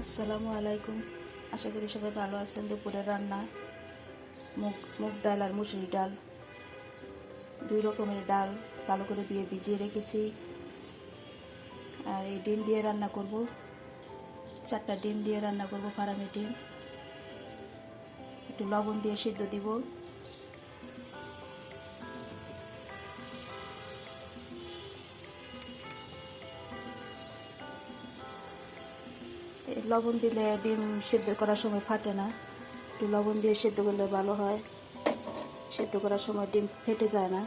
আসসালামু আলাইকুম। আশা করি সবাই ভালো আছেন। দুপুরে রান্না মুগ ডাল আর মুসুরি ডাল, দুই রকমের ডাল ভালো করে দিয়ে ভিজিয়ে রেখেছি। আর এই ডিম দিয়ে রান্না করব, 4টা ডিম দিয়ে রান্না করব, ফার্মি ডিম। একটু লবণ দিয়ে সিদ্ধ দিব। লবণ দিলে ডিম সিদ্ধ করার সময় ফাটে না, একটু লবণ দিয়ে সিদ্ধ করলে ভালো হয়। সিদ্ধ করার সময় ডিম ফেটে যায় না।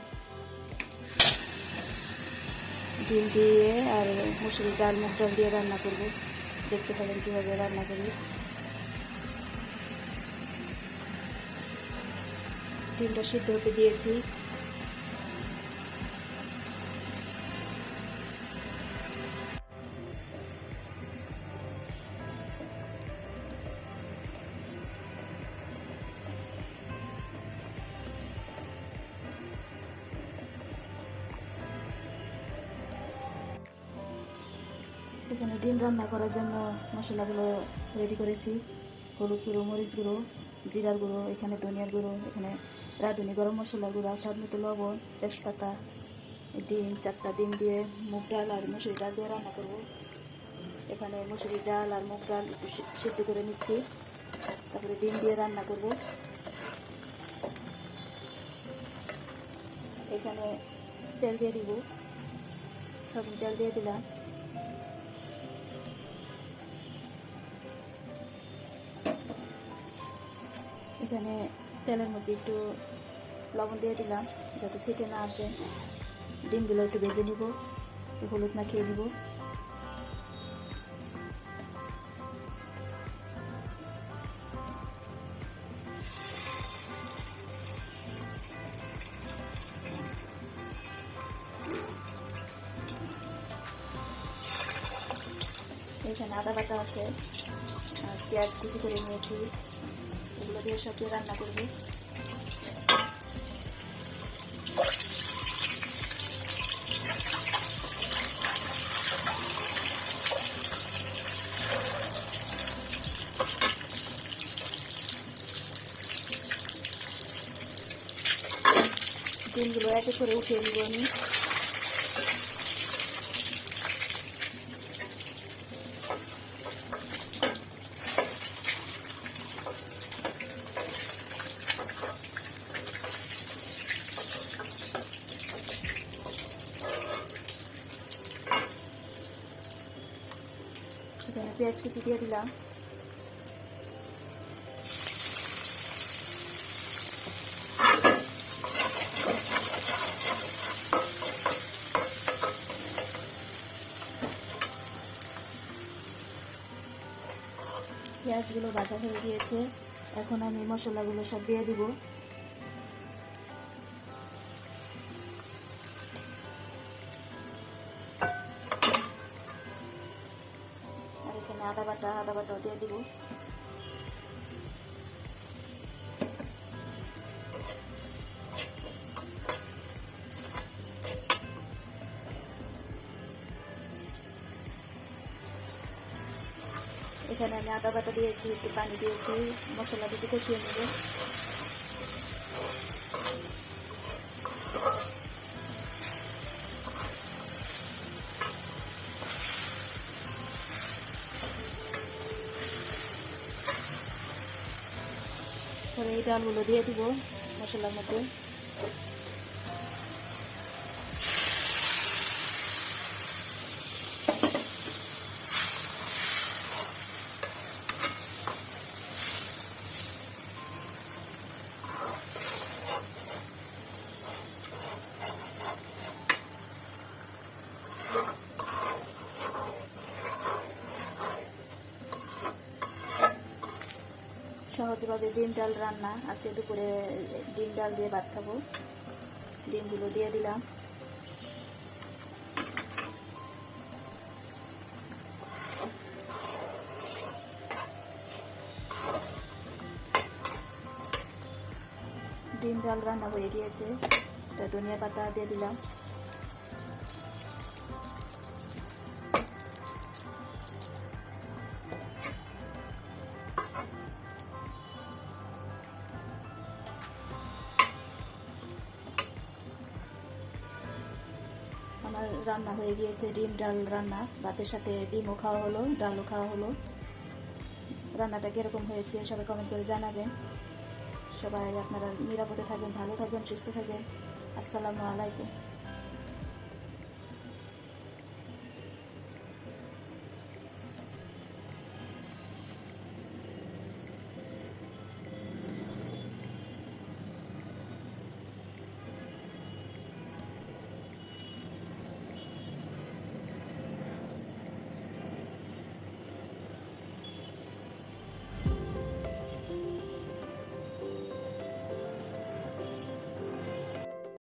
ডিম দিয়ে আর মুসুরি ডাল মুগ ডাল দিয়ে রান্না করব। দেখতে পাবেন কীভাবে রান্না করি। ডিমটা সিদ্ধ হতে দিয়েছি। এখানে ডিম রান্না করার জন্য মশলাগুলো রেডি করেছি। হলুদ গুঁড়ো, মরিচ গুঁড়ো, জিরার গুঁড়ো, এখানে ধনিয়ার গুঁড়ো, এখানে রাঁধুনি গরম মশলার গুঁড়ো, স্বাদ মতো লবণ, তেজপাতা। ডিম 4টা ডিম দিয়ে মুগ ডাল আর মুসুরি ডাল দিয়ে রান্না করব। এখানে মুসুরি ডাল আর মুগ ডাল একটু সিদ্ধ করে নিচ্ছি, তারপরে ডিম দিয়ে রান্না করব। এখানে তেল দিয়ে দিব, সয়াবিন তেল দিয়ে দিলাম। এখানে তেলের মধ্যে একটু লবণ দিয়ে দিলাম যাতে ছিটে না আসে। ডিমগুলো একটু ভেজে নিব, একটু হলুদ মাখিয়ে নিব। এখানে আদা বাটা আছে আর পেঁয়াজ কুচি করে নিয়েছি, এগুলো দিয়ে সব দিয়ে রান্না করবো। ডিমগুলো একে করে উঠিয়ে নিব আমি। এখানে পেঁয়াজ কুচি দিয়ে দিলাম। পেঁয়াজগুলো ভাজা হয়ে গিয়েছে, এখন আমি মশলাগুলো সব দিয়ে দিব। আর এখানে আদা বাটাও দিয়ে দিব। এখানে আমি আদা বাটা দিয়েছি, একটু পানি দিয়েছি, মশলা দিয়ে কষিয়ে নেব। পরে এই ডালগুলো দিয়ে দিব মশলার মধ্যে। সহজভাবে ডিম ডাল রান্না, আজকে দুপুরে ডিম ডাল দিয়ে ভাত খাবো। ডিমগুলো দিয়ে দিলাম। ডিম ডাল রান্না হয়ে গিয়েছে, এটা ধনিয়া পাতা দিয়ে দিলাম। আমার রান্না হয়ে গিয়েছে, ডিম ডাল রান্না, ভাতের সাথে ডিমও খাওয়া হলো, ডালও খাওয়া হলো। রান্নাটা কীরকম হয়েছে সবাই কমেন্ট করে জানাবেন। সবাই আপনারা নিরাপদে থাকবেন, ভালো থাকবেন, সুস্থ থাকবেন। আসসালামু আলাইকুম।